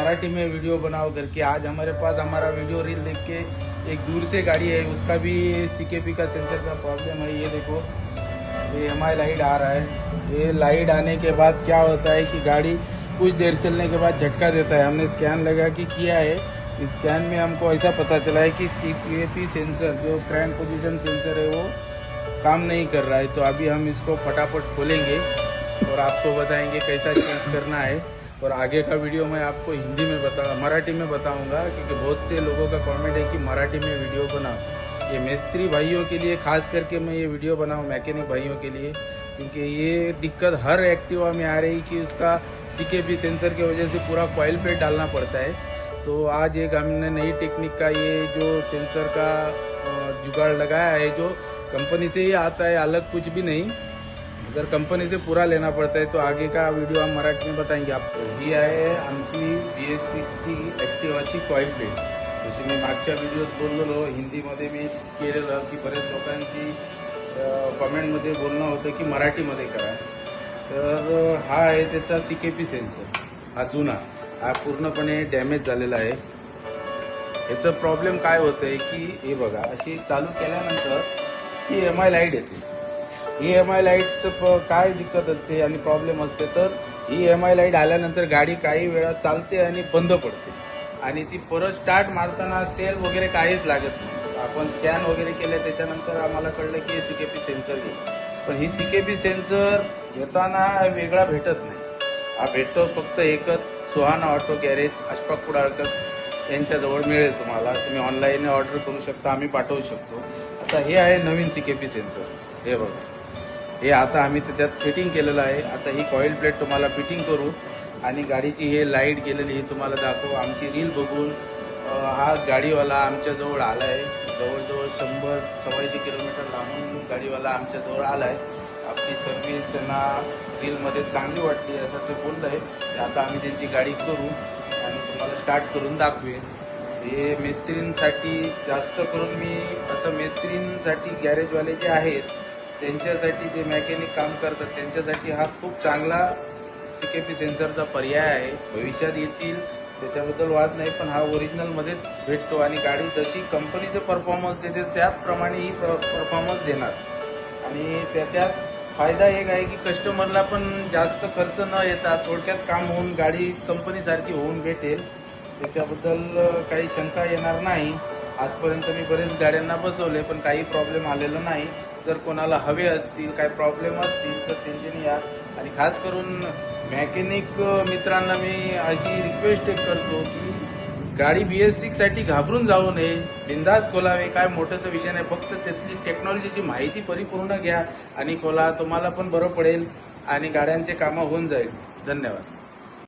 मराठी में वीडियो बनाओ करके। आज हमारे पास हमारा वीडियो रील देख के एक दूर से गाड़ी है, उसका भी सीकेपी का सेंसर का प्रॉब्लम है। ये देखो, ये हमारी लाइट आ रहा है। ये लाइट आने के बाद क्या होता है कि गाड़ी कुछ देर चलने के बाद झटका देता है। हमने स्कैन लगा के किया है, इस स्कैन में हमको ऐसा पता चला है कि सीकेपी सेंसर जो क्रैंक पोजीशन सेंसर है वो काम नहीं कर रहा है। तो अभी हम इसको फटाफट खोलेंगे और आपको बताएंगे कैसा चेंज करना है। और आगे का वीडियो मैं आपको हिंदी में मराठी में बताऊंगा, क्योंकि बहुत से लोगों का कमेंट है कि मराठी में वीडियो बनाओ। ये मिस्त्री भाइयों के लिए खास करके मैं ये वीडियो बनाऊँ, मैकेनिक भाइयों के लिए, क्योंकि ये दिक्कत हर एक्टिवा में आ रही कि उसका सीकेपी सेंसर की वजह से पूरा कॉइल प्लेट डालना पड़ता है। तो आज एक हमने नई टेक्निक का ये जो सेंसर का जुगाड़ लगाया है, जो कंपनी से ही आता है, अलग कुछ भी नहीं। अगर कंपनी से पूरा लेना पड़ता है तो आगे का व्हिडिओ हम मराठी में बताएंगे आपको। ही आहे आमची BS6ची ॲक्टिवाची कॉइल प्लेट। जशी मी मागच्या व्हिडिओत बोललेलो, हिंदीमध्ये मी केलेलं की बरेच लोकांची कमेंटमध्ये बोलणं होतं की मराठीमध्ये करा। तर हा आहे त्याचा सीकेपी सेन्सर, हा जुना, हा पूर्णपणे डॅमेज झालेला आहे। याचं प्रॉब्लेम काय होतं आहे की हे बघा, अशी चालू केल्यानंतर ही MI लाईट येते। ही MI लाईटचं काय दिक्कत असते आणि प्रॉब्लेम असते, तर ही MI लाईट आल्यानंतर गाडी काही वेळा चालते आणि बंद पडते आणि ती परत स्टार्ट मारताना सेल वगैरे काहीच लागत नाही। आपण स्कॅन वगैरे केले, त्याच्यानंतर आम्हाला कळलं की हे सीकेपी सेन्सर आहे। पण ही सीकेपी सेन्सर येताना वेगळा भेटत नाही, हा भेटतो फक्त एकच सुहाना ऑटो गॅरेज अशफाक कुडाळकर यांच्याजवळ मिळेल तुम्हाला। तुम्ही ऑनलाईन ऑर्डर करू शकता, आम्ही पाठवू शकतो। आता हे आहे नवीन सीकेपी सेन्सर, हे बघा, हे आता आम्ही त्याच्यात फिटिंग केलेलं आहे। आता ही कॉइल प्लेट तुम्हाला फिटिंग करू आणि गाडीची हे लाईट गेलेली ही तुम्हाला दाखवू। आमची रील बघून हा गाडीवाला आमच्याजवळ आला आहे, जवळजवळ 100-125 किलोमीटर लांबून गाडीवाला आमच्याजवळ आला आहे। आपली सर्व्हिस त्यांना रीलमध्ये चांगली वाटली असं ते बोललं आहे। आता आम्ही त्यांची गाडी करू आणि तुम्हाला स्टार्ट करून दाखवेन। हे मिस्त्रींसाठी जास्त करून मी असं मिस्त्रींसाठी गॅरेजवाले जे आहेत त्यांच्यासाठी, जे मेकॅनिक काम करतात त्यांच्यासाठी हा खूप चांगला सीकेपी सेन्सरचा पर्याय आहे। भविष्यात येतील त्याच्याबद्दल वाद नाही, पण हा ओरिजिनलमध्येच भेटतो आणि गाडी जशी कंपनीचं परफॉर्मन्स देते त्याचप्रमाणे ही परफॉर्मन्स देणार। आणि त्याच्यात फायदा एक आहे की कस्टमरला पण जास्त खर्च न येता थोडक्यात काम होऊन गाडी कंपनीसारखी होऊन भेटेल, त्याच्याबद्दल काही शंका येणार नाही। आजपर्यंत मी बरेच गाड्यांना बसवले पण काही प्रॉब्लेम आलेला नाही। जर कोणाला हवे असतील, काही प्रॉब्लेम असतील तर त्यांच्यानी या। आणि खास करून मॅकॅनिक मित्रांना मी अशी रिक्वेस्ट करतो की गाडी BS6साठी घाबरून जाऊ नये, बिंदास खोलावे। काय मोठंसं विषय नाही, फक्त त्यातली टेक्नॉलॉजीची माहिती परिपूर्ण घ्या आणि खोला, तुम्हाला पण बरं पडेल आणि गाड्यांचे कामं होऊन जाईल। धन्यवाद।